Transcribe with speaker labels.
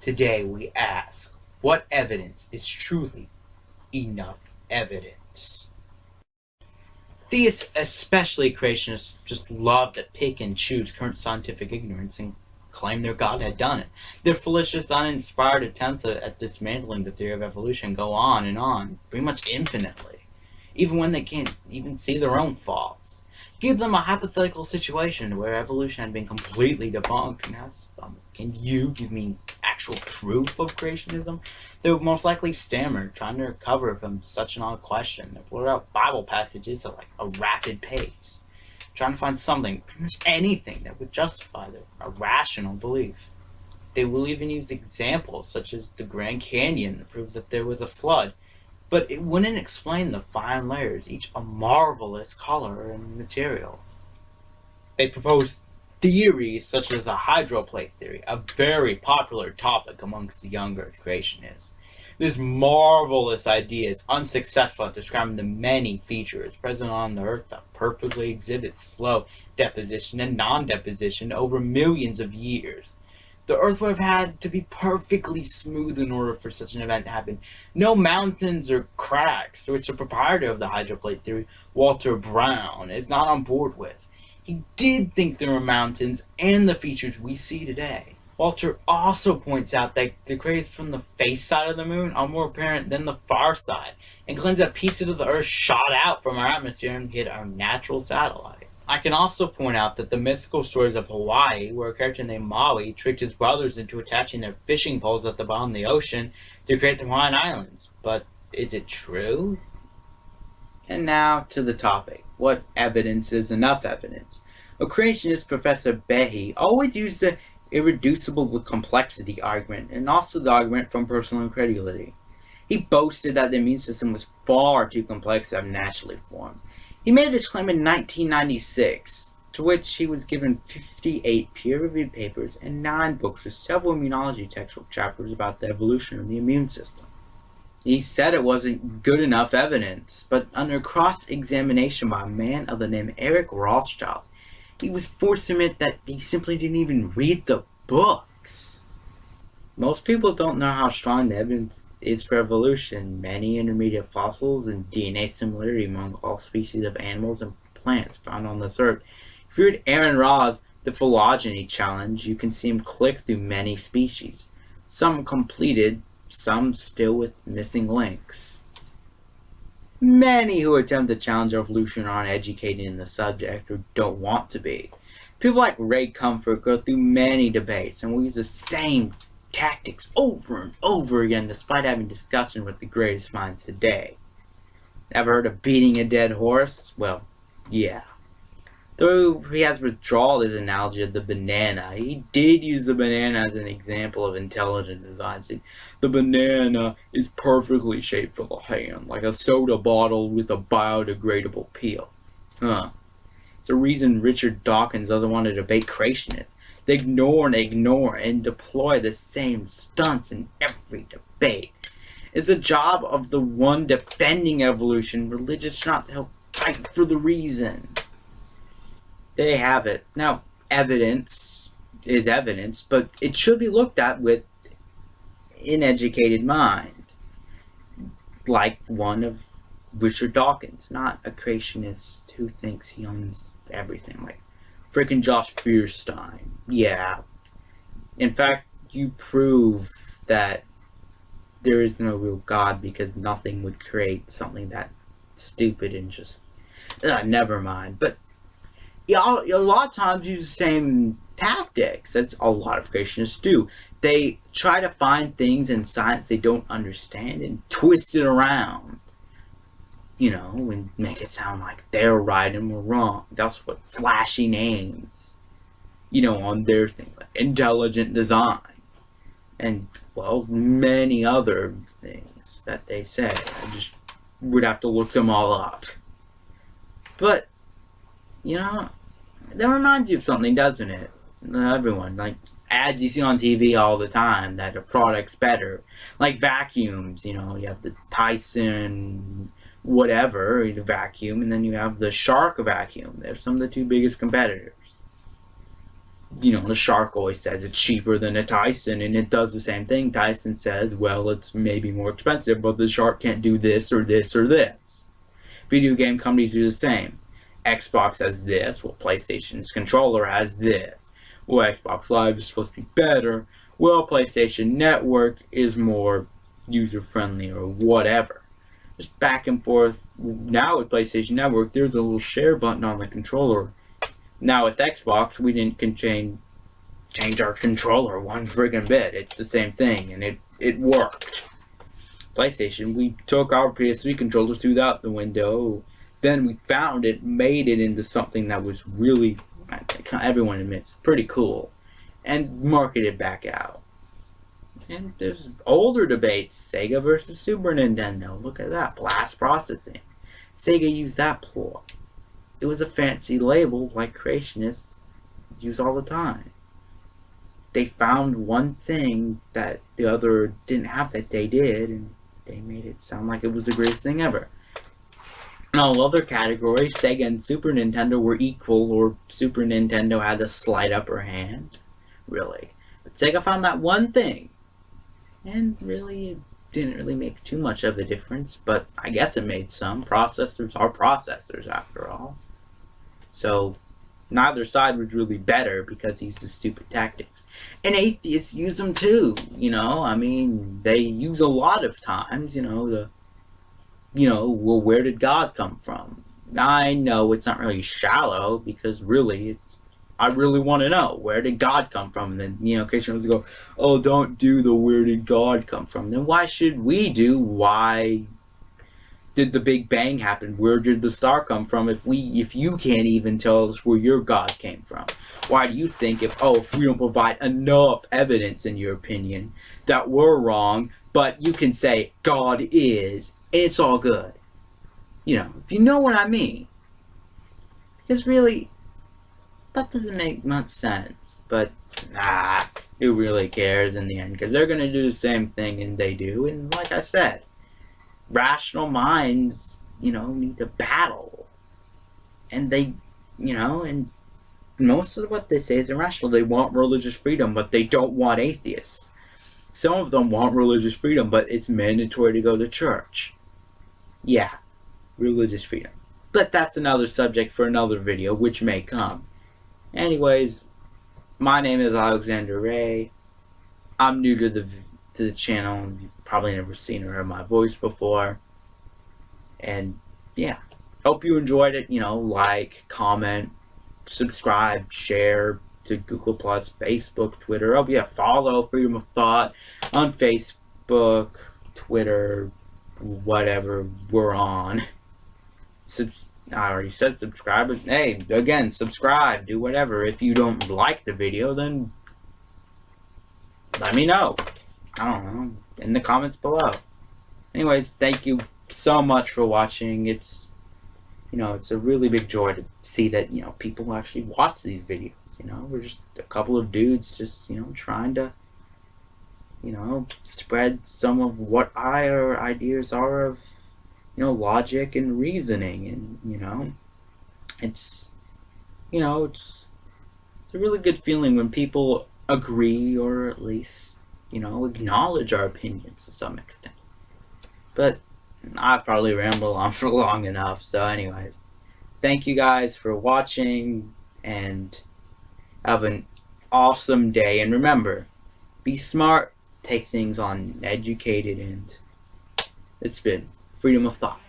Speaker 1: Today we ask, what evidence is truly enough evidence? Theists, especially creationists, just love to pick and choose current scientific ignorance and claim their God had done it. Their foolish, uninspired attempts at dismantling the theory of evolution go on, pretty much infinitely, even when they can't even see their own faults. Give them a hypothetical situation where evolution had been completely debunked and ask them, can you give me actual proof of creationism? They would most likely stammer, trying to recover from such an odd question. They blurt out Bible passages at like a rapid pace, trying to find something, pretty much anything, that would justify their irrational belief. They will even use examples such as the Grand Canyon to prove that there was a flood, but it wouldn't explain the fine layers, each a marvelous color and material. They propose theories such as the hydroplate theory, a very popular topic amongst the young Earth creationists. This marvelous idea is unsuccessful at describing the many features present on the Earth that perfectly exhibit slow deposition and non-deposition over millions of years. The Earth would have had to be perfectly smooth in order for such an event to happen. No mountains or cracks, which the proprietor of the hydroplate theory, Walter Brown, is not on board with. He did think there were mountains and the features we see today. Walter also points out that the craters from the face side of the moon are more apparent than the far side, and claims that pieces of the Earth shot out from our atmosphere and hit our natural satellite. I can also point out that the mythical stories of Hawaii, where a character named Maui tricked his brothers into attaching their fishing poles at the bottom of the ocean to create the Hawaiian Islands. But is it true? And now to the topic. What evidence is enough evidence? A creationist, Professor Behe, always used the irreducible complexity argument, and also the argument from personal incredulity. He boasted that the immune system was far too complex to have naturally formed. He made this claim in 1996, to which he was given 58 peer-reviewed papers and 9 books with several immunology textbook chapters about the evolution of the immune system. He said it wasn't good enough evidence, but under cross-examination by a man of the name Eric Rothschild, he was forced to admit that he simply didn't even read the books. Most people don't know how strong the evidence is for evolution. Many intermediate fossils and DNA similarity among all species of animals and plants found on this earth. If you read Aaron Ra's The Phylogeny Challenge, you can see him click through many species. Some completed, some still with missing links. Many who attempt to challenge evolution are uneducated in the subject or don't want to be. People like Ray Comfort go through many debates and will use the same tactics over and over again despite having discussion with the greatest minds today. Ever heard of beating a dead horse? Well, yeah. Though he has withdrawn his analogy of the banana, he did use the banana as an example of intelligent design. Saying, the banana is perfectly shaped for the hand, like a soda bottle with a biodegradable peel. It's the reason Richard Dawkins doesn't want to debate creationists. They ignore and deploy the same stunts in every debate. It's the job of the one defending evolution, religious, not to help fight for the reason. There you have it. Now, evidence is evidence, but it should be looked at with an educated mind, like one of Richard Dawkins, not a creationist who thinks he owns everything, like freaking Josh Feuerstein. Yeah. In fact, you prove that there is no real God because nothing would create something that stupid and just never mind. But a lot of times use the same tactics. That's a lot of creationists do. They try to find things in science they don't understand and twist it around, and make it sound like they're right and we're wrong. That's what flashy names, on their things like intelligent design and, well, many other things that they say. I just would have to look them all up. But, that reminds you of something, doesn't it? Everyone, like ads you see on TV all the time that a product's better. Like vacuums, you have the Tyson whatever vacuum, and then you have the Shark vacuum. They're some of the two biggest competitors. the Shark always says it's cheaper than a Tyson, and it does the same thing. Tyson says, well, it's maybe more expensive, but the Shark can't do this or this or this. Video game companies do the same. Xbox has this, well, PlayStation's controller has this. Well, Xbox Live is supposed to be better. Well, PlayStation Network is more user-friendly or whatever. Just back and forth. Now with PlayStation Network, there's a little share button on the controller. Now with Xbox, we didn't change our controller one friggin' bit. It's the same thing, and it worked. PlayStation, we took our PS3 controller, threw that out the window. Then we found it, made it into something that was really, everyone admits, pretty cool, and marketed back out. And there's older debates, Sega versus Super Nintendo. Look at that, blast processing. Sega used that ploy. It was a fancy label like creationists use all the time. They found one thing that the other didn't have that they did, and they made it sound like it was the greatest thing ever. In all other categories, Sega and Super Nintendo were equal, or Super Nintendo had a slight upper hand. Really. But Sega found that one thing. And really, it didn't really make too much of a difference, but I guess it made some. Processors are processors, after all. So, neither side was really better because he uses stupid tactics. And atheists use them too, I mean, they use a lot of times, well, where did God come from? I know it's not really shallow, because really, I really want to know, where did God come from? And then, Christians go, oh, don't do the where did God come from. Then why should we do why did the Big Bang happen? Where did the star come from if you can't even tell us where your God came from? Why do you think if we don't provide enough evidence, in your opinion, that we're wrong, but you can say God is, and it's all good? If you know what I mean. Because really, that doesn't make much sense. But, who really cares in the end? Because they're going to do the same thing, and they do. And like I said, rational minds, need to battle. And they, and most of what they say is irrational. They want religious freedom, but they don't want atheists. Some of them want religious freedom, but it's mandatory to go to church. Yeah, religious freedom. But that's another subject for another video, which may come. Anyways, my name is Alexander Ray. I'm new to the channel. You've probably never seen or heard my voice before. And yeah, hope you enjoyed it. Like, comment, subscribe, share to Google+, Facebook, Twitter. Oh yeah, follow Freedom of Thought on Facebook, Twitter, whatever we're on. I already said subscribe, but hey, again, subscribe, do whatever. If you don't like the video, then let me know. I don't know, in the comments below. Anyways, thank you so much for watching. It's, it's a really big joy to see that, people actually watch these videos. We're just a couple of dudes just, trying to, spread some of what our ideas are of, logic and reasoning. And, it's a really good feeling when people agree, or at least, acknowledge our opinions to some extent. But I probably ramble on for long enough. So anyways, thank you guys for watching, and have an awesome day. And remember, be smart, take things on an educated end. It's been Freedom of Thought.